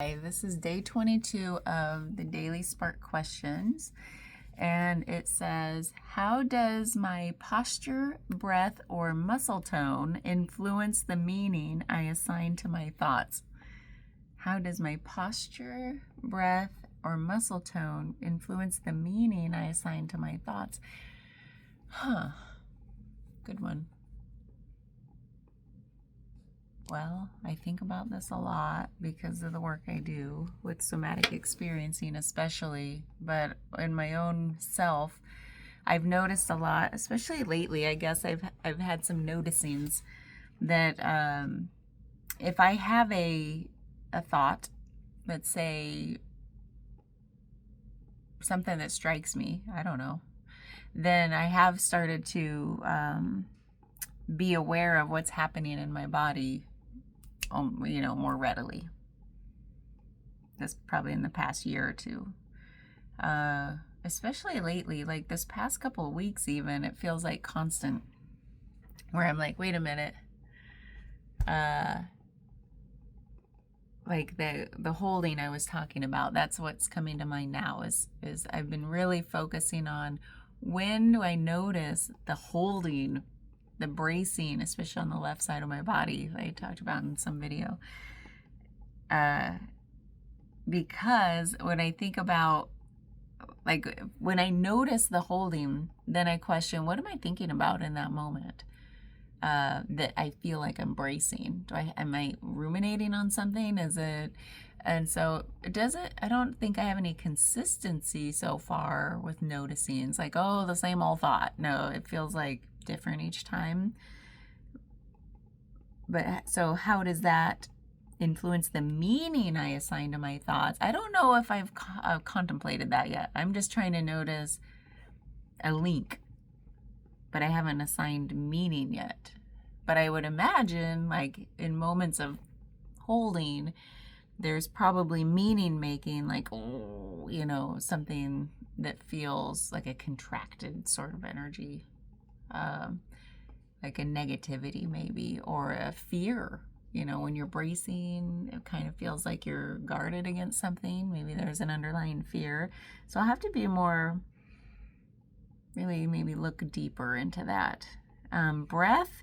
Hi, this is day 22 of the Daily Spark Questions, and it says, how does my posture, breath, or muscle tone influence the meaning I assign to my thoughts? How does my posture, breath, or muscle tone influence the meaning I assign to my thoughts? Good one. Well, I think about this a lot because of the work I do with somatic experiencing, especially, but in my own self, I've noticed a lot, especially lately. I guess I've had some noticings that if I have a thought, let's say something that strikes me, I don't know, then I have started to be aware of what's happening in my body, more readily. That's probably in the past year or two. Especially lately, like this past couple of weeks even, it feels like constant. Where I'm like, wait a minute. Like the holding I was talking about, that's what's coming to mind now is I've been really focusing on when do I notice the holding, the bracing, especially on the left side of my body, like I talked about in some video. Because when I think about, like, when I notice the holding, then I question, what am I thinking about in that moment? That I feel like I'm bracing. Am I ruminating on something? And so I don't think I have any consistency so far with noticing. It's like, oh, the same old thought. No, it feels like different each time. But so how does that influence the meaning I assign to my thoughts? I don't know if I've contemplated that yet. I'm just trying to notice a link, but I haven't assigned meaning yet. But I would imagine, like, in moments of holding, there's probably meaning making, like, something that feels like a contracted sort of energy, like a negativity maybe, or a fear. When you're bracing, it kind of feels like you're guarded against something. Maybe there's an underlying fear. So I'll have to be more, really maybe look deeper into that. Breath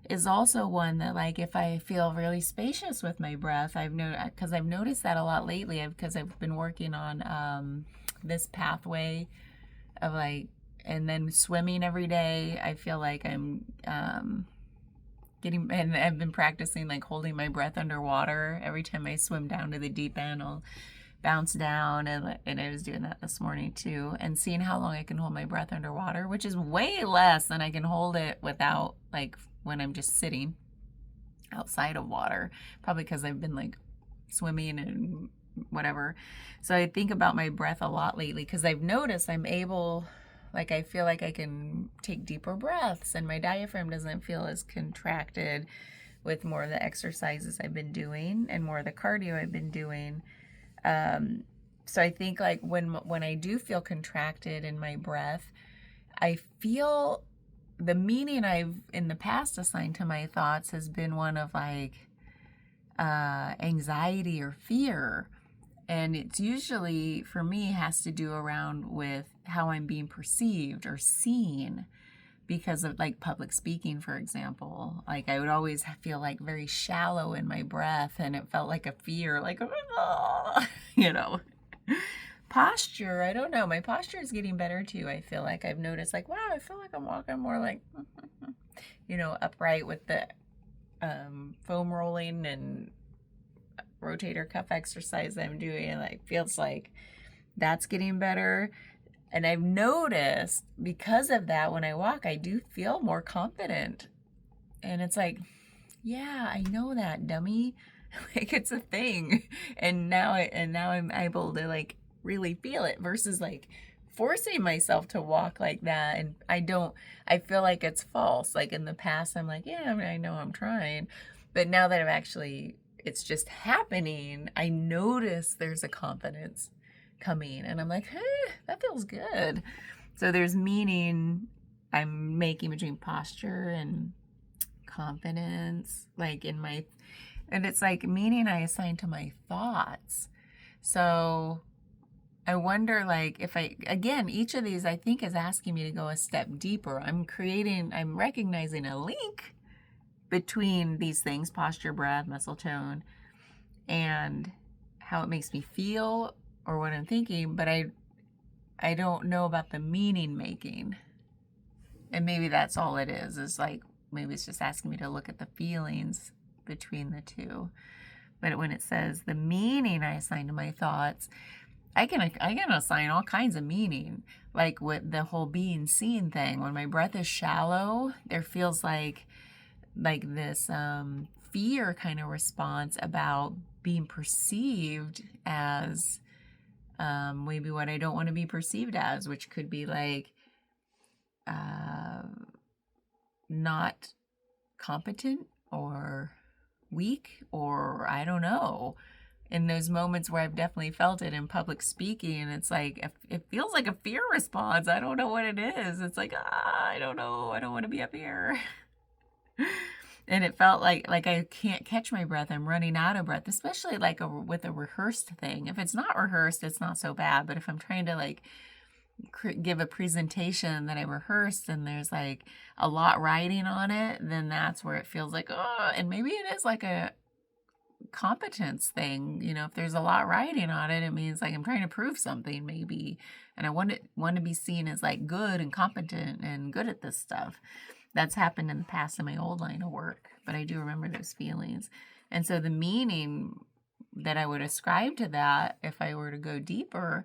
is also one that, like, if I feel really spacious with my breath, I've noticed that a lot lately, because I've been working on this pathway of, like, and then swimming every day. I feel like I'm and I've been practicing, like, holding my breath underwater. Every time I swim down to the deep end, I'll bounce down, and I was doing that this morning too, and seeing how long I can hold my breath underwater, which is way less than I can hold it without, like, when I'm just sitting outside of water, probably because I've been, like, swimming and whatever. So I think about my breath a lot lately, because I've noticed I'm able, like, I feel like I can take deeper breaths, and my diaphragm doesn't feel as contracted with more of the exercises I've been doing and more of the cardio I've been doing. So I think, like, when I do feel contracted in my breath, I feel the meaning I've in the past assigned to my thoughts has been one of, like, anxiety or fear. And it's usually, for me, has to do around with how I'm being perceived or seen because of, like, public speaking, for example. Like, I would always feel, like, very shallow in my breath, and it felt like a fear, like, you know. Posture, I don't know. My posture is getting better too. I feel like I've noticed, like, wow, I feel like I'm walking more, like, upright with the foam rolling and rotator cuff exercise I'm doing. Like, feels like that's getting better. And I've noticed, because of that, when I walk, I do feel more confident. And it's like, yeah, I know that, dummy. Like, it's a thing. And now I'm able to, like, really feel it, versus, like, forcing myself to walk like that. And I feel like it's false. Like, in the past, I'm like, yeah, I know I'm trying. But now that it's just happening, I notice there's a confidence coming, and I'm like, hey, that feels good. So there's meaning I'm making between posture and confidence, like, in my And it's like meaning I assign to my thoughts. So I wonder, like, if again, each of these I think is asking me to go a step deeper. I'm recognizing a link between these things, posture, breath, muscle tone, and how it makes me feel or what I'm thinking, but I don't know about the meaning making. And maybe that's all it is like, maybe it's just asking me to look at the feelings between the two. But when it says the meaning I assign to my thoughts, I can assign all kinds of meaning, like with the whole being seen thing. When my breath is shallow, there feels like this fear kind of response about being perceived as maybe what I don't want to be perceived as, which could be like not competent or weak, or I don't know. In those moments where I've definitely felt it in public speaking, it's like it feels like a fear response. I don't know what it is. It's like, I don't know. I don't want to be up here. And it felt like I can't catch my breath. I'm running out of breath, especially like with a rehearsed thing. If it's not rehearsed, it's not so bad. But if I'm trying to like give a presentation that I rehearsed and there's like a lot riding on it, then that's where it feels like, oh, and maybe it is like a competence thing. If there's a lot riding on it, it means like I'm trying to prove something maybe. And I want to be seen as like good and competent and good at this stuff. That's happened in the past in my old line of work, but I do remember those feelings. And so the meaning that I would ascribe to that, if I were to go deeper,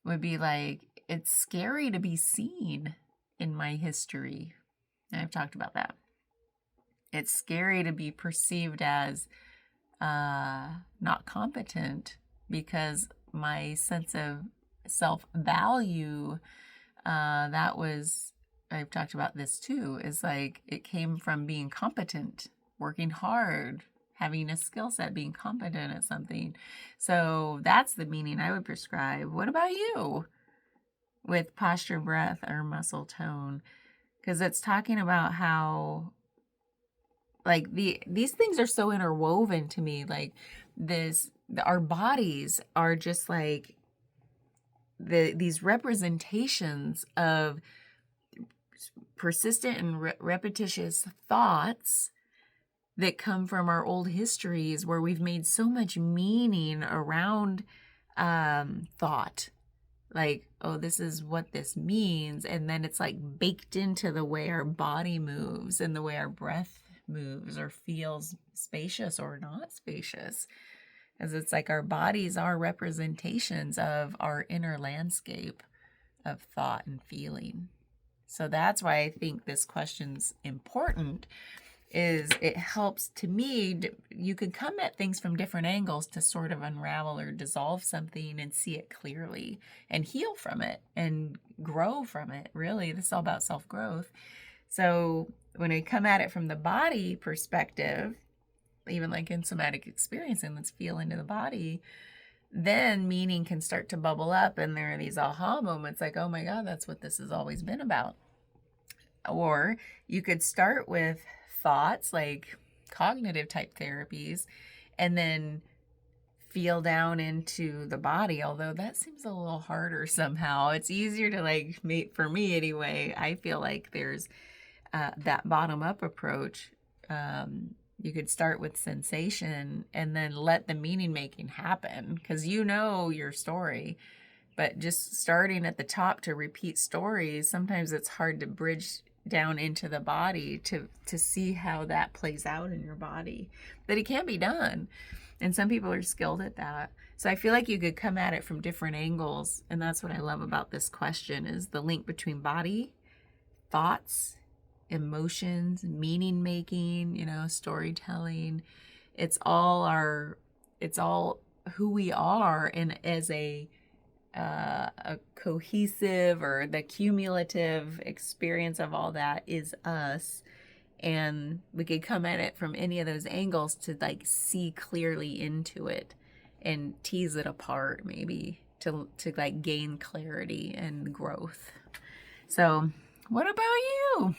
would be like, it's scary to be seen in my history. And I've talked about that. It's scary to be perceived as not competent, because my sense of self-value, I've talked about this too, is like it came from being competent, working hard, having a skill set, being competent at something. So that's the meaning I would prescribe. What about you with posture, breath, or muscle tone? Because it's talking about how like these things are so interwoven to me. Like our bodies are just like these representations of persistent and repetitious thoughts that come from our old histories, where we've made so much meaning around thought. Like, oh, this is what this means. And then it's like baked into the way our body moves and the way our breath moves or feels spacious or not spacious. As it's like our bodies are representations of our inner landscape of thought and feeling. So that's why I think this question's important, is it helps to me. You can come at things from different angles to sort of unravel or dissolve something and see it clearly and heal from it and grow from it. Really, this is all about self-growth. So when I come at it from the body perspective, even like in somatic experiencing, let's feel into the body, then meaning can start to bubble up, and there are these aha moments like, oh my God, that's what this has always been about. Or you could start with thoughts like cognitive type therapies and then feel down into the body, although that seems a little harder somehow. It's easier to like, for me anyway, I feel like there's that bottom up approach. You could start with sensation and then let the meaning making happen, because you know your story. But just starting at the top to repeat stories, sometimes it's hard to bridge down into the body to see how that plays out in your body. But it can be done. And some people are skilled at that. So I feel like you could come at it from different angles. And that's what I love about this question, is the link between body, thoughts, emotions, meaning making, storytelling. It's all who we are, and as a cohesive, or the cumulative experience of all that is us. And we could come at it from any of those angles to like see clearly into it and tease it apart, maybe to like gain clarity and growth. So what about you?